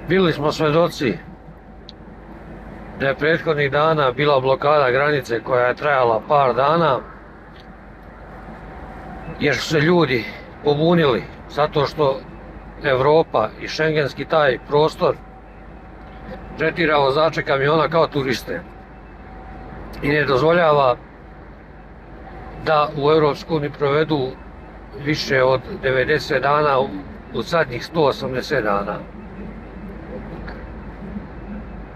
Bili smo svedoci da je prethodnih dana bila blokada granice koja je trajala par dana, jer su se ljudi pobunili zato što Evropa i šengenski taj prostor tretira vozače kamiona kao turiste i ne dozvoljava da u Europsku uniju provedu više od 90 dana u zadnjih 180 dana.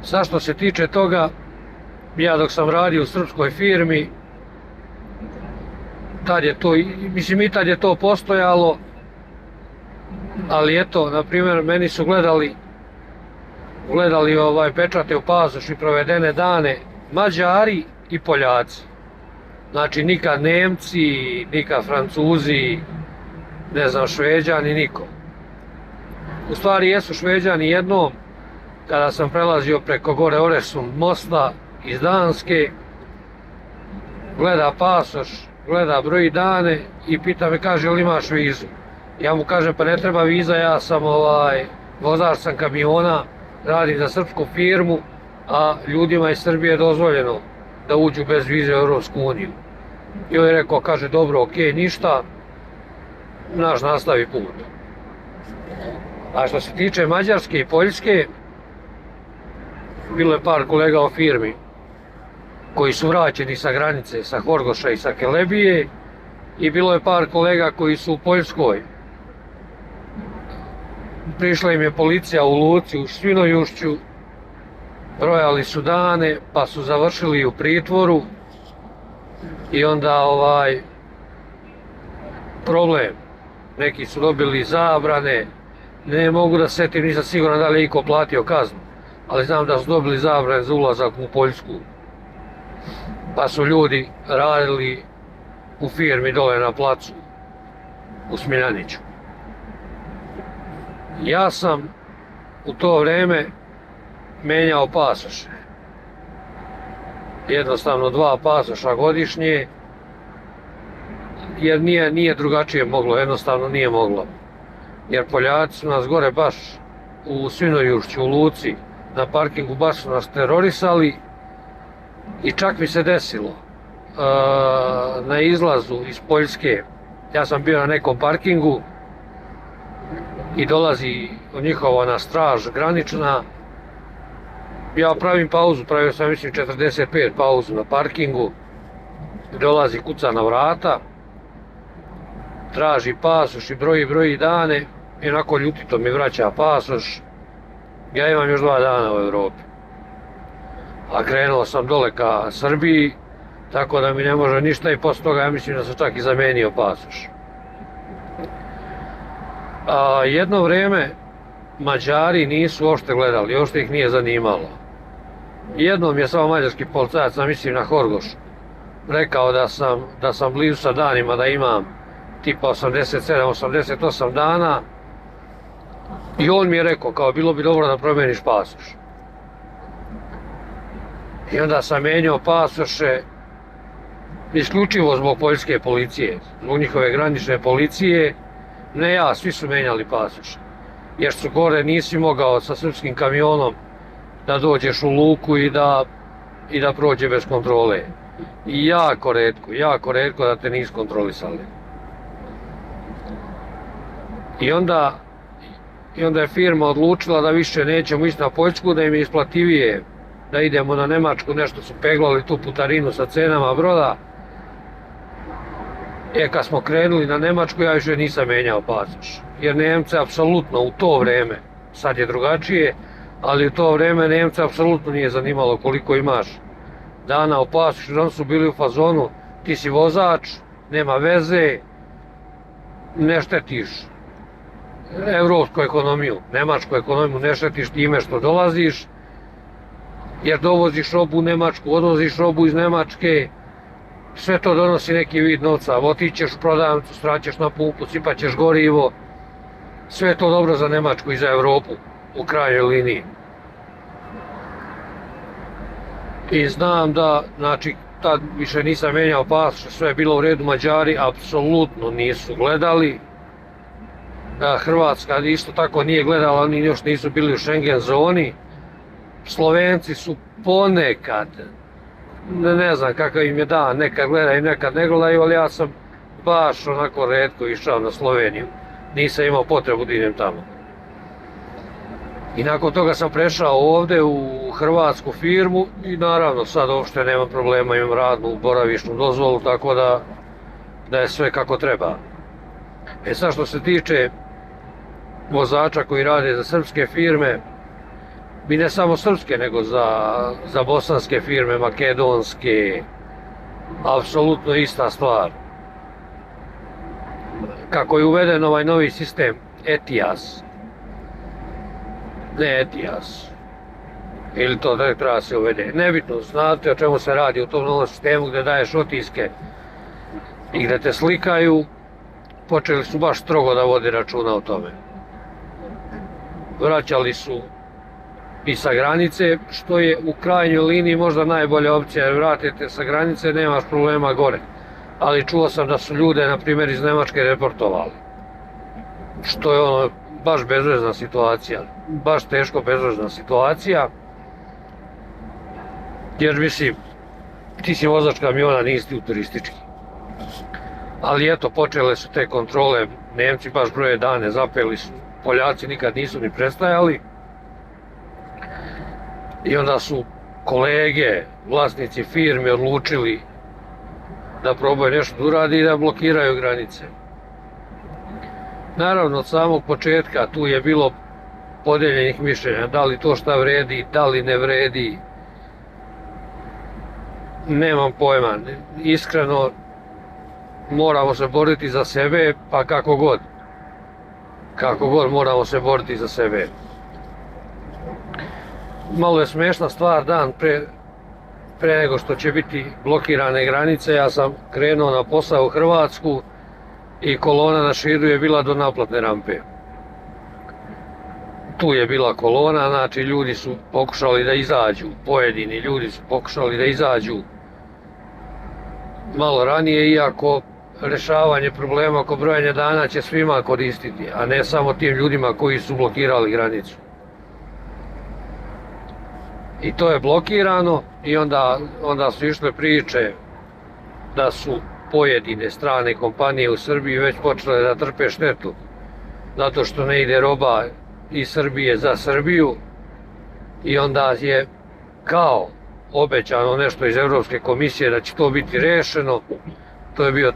Sad što se tiče toga, ja dok sam radio u srpskoj firmi, tad je to, mislim i tad je to postojalo, ali eto, na primjer, meni su gledali pečate u pasošu i provedene dane Mađari i Poljaci. Znači nikad Nemci, nikad Francuzi, ne znam, Šveđani, niko. U stvari jesu Šveđani jednom, kada sam prelazio preko gore Oresund mosta iz Danske, gleda pasoš, gleda broj dane i pita me, kaže, jel imaš vizu? Ja mu kažem, pa ne treba viza, ja sam vozač sam kamiona, radim za srpsku firmu, a ljudima iz Srbije je dozvoljeno da uđu bez vize u Europsku uniju. I on je rekao, kaže, dobro, okej, ništa, naš nastavi put. A što se tiče Mađarske i Poljske, bilo je par kolega u firmi koji su vraćeni sa granice, sa Horgoša i sa Kelebije, i bilo je par kolega koji su u Poljskoj. Prišla im je policija u luci u Svinojušću, brojali su dane, pa su završili u pritvoru i onda problem. Neki su dobili zabrane, ne mogu da se setim, nisam siguran da li je iko platio kaznu, ali znam da su dobili zabrane za ulazak u Poljsku. Pa su ljudi radili u firmi dole na placu u Smiljaniću. Ja sam u to vreme menjao pasoše. Jednostavno 2 pasoša godišnje, jer nije drugačije moglo, jednostavno nije moglo. Jer Poljaci su nas gore baš u Svinojušću, u luci, na parkingu baš su nas terorisali i čak mi se desilo na izlazu iz Poljske, ja sam bio na nekom parkingu i dolazi njihova straž granična, ja pravim pauzu, pravio sam mislim 45 pauzu na parkingu, dolazi, kuca na vrata, traži pasoš i broji dane i onako ljutito mi vraća pasoš. Ja imam još 2 dana u Evropi, a krenuo sam dole ka Srbiji, tako da mi ne može ništa i posle toga ja mislim da sam čak i zamenio pasoš. Jedno vreme Mađari nisu uopšte gledali, uopšte ih nije zanimalo. Jednom je samo mađarski policajac, mislim na Horgošu, rekao da sam blizu sa danima, da imam tipa 87-88 dana, i on mi je rekao, kao, bilo bi dobro da promeniš pasoš. I onda sam menjao pasoše isključivo zbog poljske policije, zbog njihove granične policije. Ne ja, svi su menjali pasoše, jer su gore nisi mogao sa srpskim kamionom da dođeš u luku i da prođe bez kontrole. I jako retko da te nisu kontrolisali. I onda je firma odlučila da više nećemo ići na Poljsku, da im je isplativije da idemo na Nemačku, nešto su peglali tu putarinu sa cenama broda. Kad smo krenuli na Nemačku, ja više nisam menjao pasoš, jer Nemce apsolutno u to vreme, sad je drugačije, ali u to vreme Nemce apsolutno nije zanimalo koliko imaš dana u pasošu, oni su bili u fazonu, ti si vozač, nema veze, ne štetiš evropsku ekonomiju, nemačku ekonomiju, ne štetiš time što dolaziš, jer dovoziš robu u Nemačku, odvoziš robu iz Nemačke, sve to donosi neki vid novca, otićeš u prodavnicu, straćeš na pumpu, sipaćeš gorivo, sve je to dobro za Nemačku i za Evropu u krajnjoj liniji. I znam da, znači, tad više nisam menjao pasoš, sve je bilo u redu, Mađari apsolutno nisu gledali. Hrvatska isto tako nije gledala, oni još nisu bili u Schengen zoni. Slovenci su ponekad, ne znam kakav im je dan, nekad gledaju, nekad ne gledaju, ali ja sam baš onako retko išao na Sloveniju. Nisam imao potrebu da idem tamo. I nakon toga sam prešao ovdje u hrvatsku firmu i naravno sad uopšte nemam problema, imam radnu boravišnu dozvolu, tako da je sve kako treba. Sad što se tiče vozača koji rade za srpske firme, i ne samo srpske, nego za bosanske firme, makedonske, apsolutno ista stvar. Kako je uveden ovaj novi sistem ETIAS, ne ETIAS, ili to da treba se uvede, nebitno, znate o čemu se radi u tom novom sistemu gdje daješ otiske i gdje te slikaju, počeli su baš strogo da vode računa o tome. Vraćali su i sa granice, što je u krajnjoj liniji možda najbolja opcija, jer vratite sa granice, nemaš problema gore. Ali čuo sam da su ljude, na primjer, iz Nemačke reportovali. Što je ono, baš bezvezna situacija, baš teško bezvezna situacija. Jer mislim, ti si vozač kamiona, nisi ti u turistički. Ali eto, počele su te kontrole, Nemci baš broje dane, zapeli su, Poljaci nikad nisu ni prestajali. I onda su kolege, vlasnici firmi odlučili da probaju nešto da uradi i da blokiraju granice. Naravno, od samog početka tu je bilo podeljenih mišljenja, da li to šta vredi, da li ne vredi. Nemam pojma, iskreno moramo se boriti za sebe, pa kako god. Kako god moramo se boriti za sebe. Malo je smiješna stvar, dan pre nego što će biti blokirane granice, ja sam krenuo na posao u Hrvatsku i kolona na Šidu je bila do naplatne rampe. Tu je bila kolona, znači ljudi su pokušali da izađu, pojedini ljudi su pokušali da izađu malo ranije, iako rešavanje problema oko brojanja dana će svima koristiti, a ne samo tim ljudima koji su blokirali granicu. I to je blokirano i onda su išle priče da su pojedine strane kompanije u Srbiji već počele da trpe štetu zato što ne ide roba iz Srbije za Srbiju i onda je kao obećano nešto iz Evropske komisije da će to biti rešeno. To je bio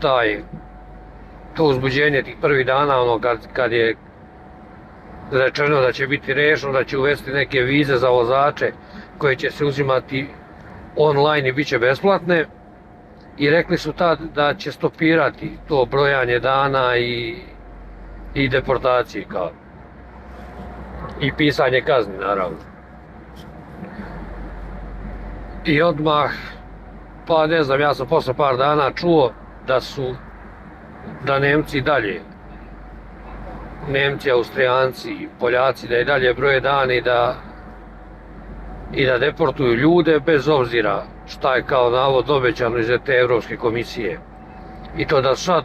to uzbuđenje tih prvih dana, ono kad je rečeno da će biti rešeno, da će uvesti neke vize za vozače koje će se uzimati online i bit će besplatne. I rekli su tad da će stopirati to brojanje dana i deportacije kao. I pisanje kazni, naravno. I odmah, pa ne znam, ja sam posle par dana čuo da Nemci dalje, Nemci, Austrijanci, Poljaci, da i dalje broje dane i da deportuju ljude bez obzira šta je kao navod obećano iz te Evropske komisije. I to da sad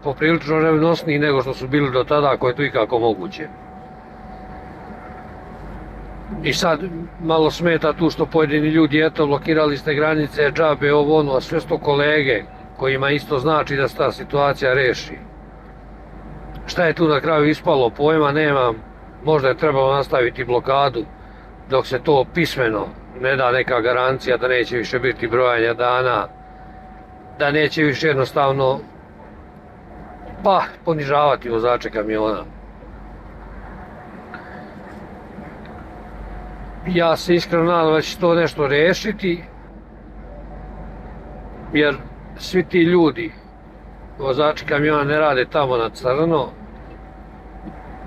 poprilično revnosniji nego što su bili do tada, ako je to ikako moguće. I sad malo smeta tu što pojedini ljudi, eto, blokirali ste granice, džabe, ovo ono, a sve sto kolege kojima isto znači da se ta situacija reši. Šta je tu na kraju ispalo, pojma nemam, možda je trebalo nastaviti blokadu dok se to pismeno ne da neka garancija da neće više biti brojanja dana, da neće više jednostavno ponižavati vozače kamiona. Ja se iskreno nadam da će to nešto rešiti, jer svi ti ljudi, vozači kamiona, ne rade tamo na crno,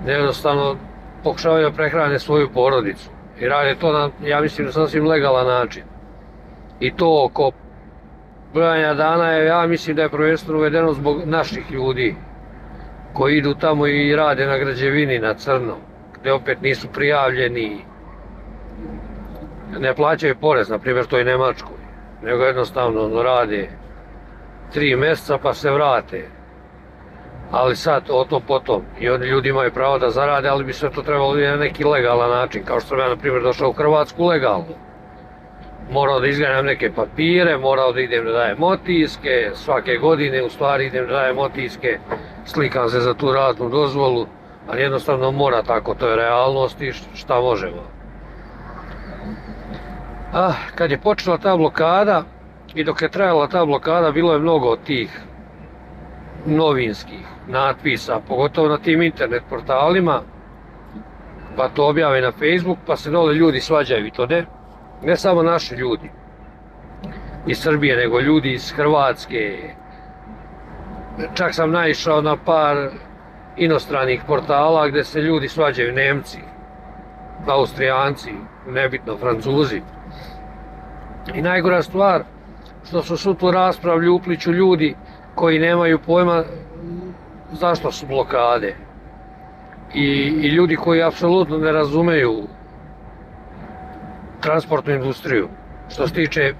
jednostavno pokušavaju da prehrane svoju porodicu i rade to na, ja mislim, sasvim legalan način. I to oko brojanja dana je, ja mislim da je prvenstveno uvedeno zbog naših ljudi koji idu tamo i rade na građevini na crno, gde opet nisu prijavljeni, ne plaćaju porez, na primjer toj Nemačkoj, nego jednostavno rade 3 mjeseca pa se vrate. Ali sad o tom potom i oni ljudi imaju pravo da zarade, ali bi sve to trebalo na neki legalan način, kao što sam ja na primjer došao u Hrvatsku legalno. Morao da izganjam neke papire, morao da idem da dajem otiske, svake godine u stvari idem da dajem otiske, slikam se za tu radnu dozvolu, ali jednostavno mora tako, to je realnost i šta možemo. Kad je počela ta blokada i dok je trajala ta blokada, bilo je mnogo tih novinskih natpisa, pogotovo na tim internet portalima, pa to objave na Facebook, pa se dole ljudi svađaju i to ne samo naši ljudi iz Srbije, nego ljudi iz Hrvatske. Čak sam naišao na par inostranih portala gdje se ljudi svađaju, Nemci, Austrijanci, nebitno, Francuzi. I najgora stvar, što su svu tu raspravlju upliću ljudi koji nemaju pojma zašto su blokade. I ljudi koji apsolutno ne razumeju transportnu industriju, što se tiče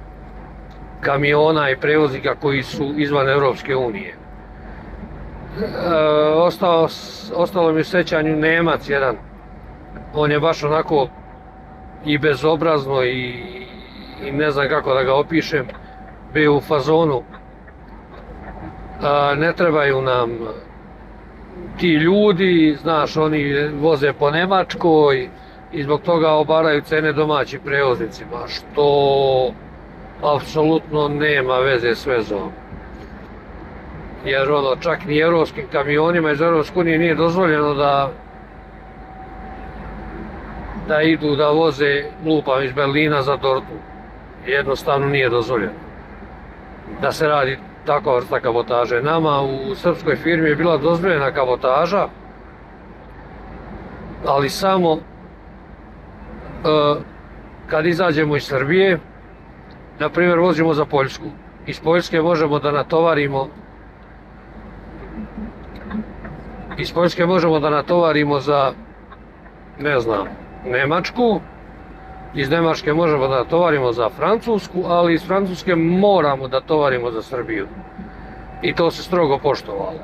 kamiona i prevoznika koji su izvan Europske unije. Ostalo mi u sećanju Nemac jedan, on je baš onako i bezobrazno i ne znam kako da ga opišem, bio u fazonu, ne trebaju nam ti ljudi, znaš, oni voze po Nemačkoj i zbog toga obaraju cene domaćim prevoznicima, što apsolutno nema veze s vezom. Jer čak ni europskim kamionima iz Europske unije nije dozvoljeno da idu da voze, lupam, iz Berlina za Dortmund. Jednostavno nije dozvoljeno da se radi takva vrsta kabotaže. Nama u srpskoj firmi je bila dozvoljena kabotaža, ali samo kad izađemo iz Srbije, na primjer vozimo za Poljsku. Iz Poljske možemo da natovarimo za, ne znam, Nemačku, iz Nemačke možemo da tovarimo za Francusku, ali iz Francuske moramo da tovarimo za Srbiju. I to se strogo poštovalo.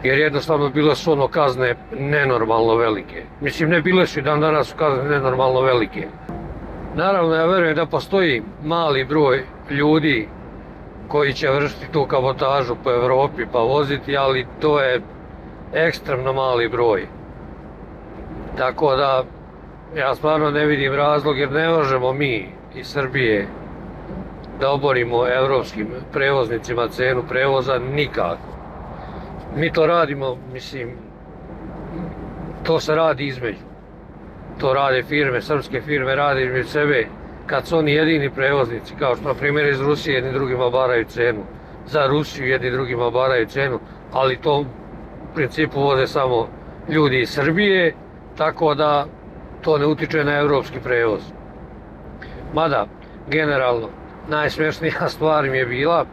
Jer jednostavno bile su kazne nenormalno velike. Mislim, ne bile su i dan danas su kazne nenormalno velike. Naravno, ja verujem da postoji mali broj ljudi koji će vršiti tu kabotažu po Evropi pa voziti, ali to je ekstremno mali broj. Tako da, ja stvarno ne vidim razlog jer ne možemo mi iz Srbije da oborimo evropskim prevoznicima cenu prevoza nikako. Mi to radimo, mislim, to se radi između. To rade firme, srpske firme rade između sebe kad su oni jedini prevoznici, kao što na primjer iz Rusije jedni drugima obaraju cenu. Za Rusiju jedni drugima obaraju cenu, ali to u principu voze samo ljudi iz Srbije, tako da to ne utiče na evropski prevoz. Mada, generalno, najsmješnija stvar mi je bila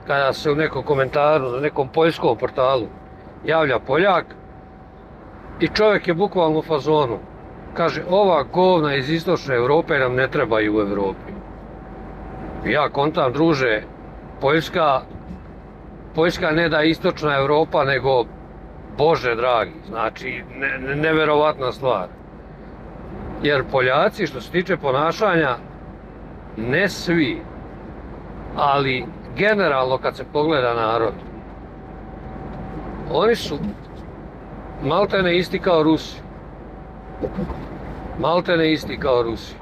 kada se u nekom komentaru, na nekom poljskom portalu javlja Poljak i čovjek je bukvalno u fazonu. Kaže, ova govna iz istočne Europe nam ne trebaju u Europi. Ja kontam, druže, Poljska ne da istočna Europa, nego Bože dragi, znači neverovatna stvar. Jer Poljaci, što se tiče ponašanja, ne svi, ali generalno kad se pogleda narod, oni su maltene isti kao Rusi. Maltene isti kao Rusi.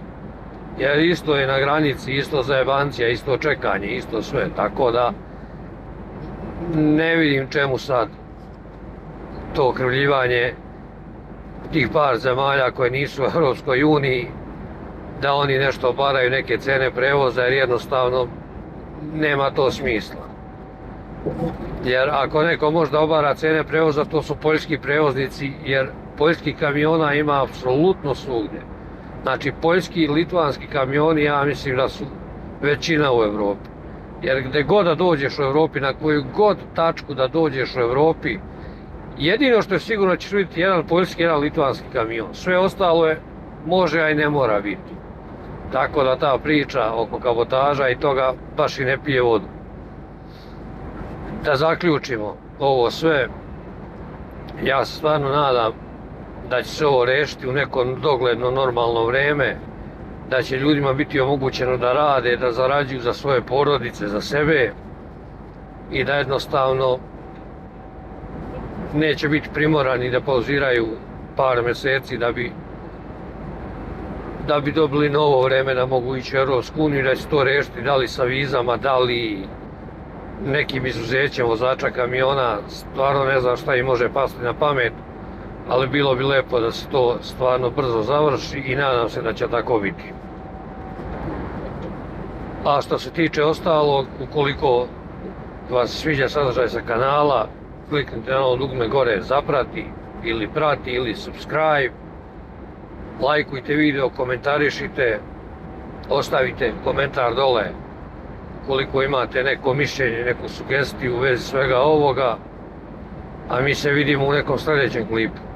Jer isto je na granici, isto zajebancija, isto čekanje, isto sve. Tako da ne vidim čemu sad to okrivljivanje tih par zemalja koje nisu u Europskoj uniji, da oni nešto obaraju neke cene prevoza, jer jednostavno nema to smisla. Jer ako neko može da obara cene prevoza, to su poljski prevoznici, jer poljskih kamiona ima apsolutno svugdje. Znači, poljski i litvanski kamioni, ja mislim da su većina u Evropi. Jer gdje god da dođeš u Evropi, na koju god tačku da dođeš u Evropi, jedino što je sigurno ćeš vidjeti jedan poljski, jedan litvanski kamion. Sve ostalo je može, a i ne mora biti. Tako da ta priča oko kabotaža i toga baš i ne pije vodu. Da zaključimo, ovo sve, ja se stvarno nadam da će se ovo rešiti u neko dogledno normalno vreme, da će ljudima biti omogućeno da rade, da zarađuju za svoje porodice, za sebe i da jednostavno neće biti primorani da pauziraju par mjeseci da bi dobili novo vreme da mogu ići u Europsku uniju, da će to rešiti da li sa vizama, da li nekim izuzećem vozača kamiona, stvarno ne znam šta im može pasti na pamet, ali bilo bi lepo da se to stvarno brzo završi i nadam se da će tako biti. A što se tiče ostalog, ukoliko vas sviđa sadržaj sa kanala, kliknite na ovo dugme gore zaprati ili prati ili subscribe, lajkujte video, komentarišite, ostavite komentar dole ukoliko imate neko mišljenje, neku sugestiju u vezi svega ovoga, a mi se vidimo u nekom sljedećem klipu.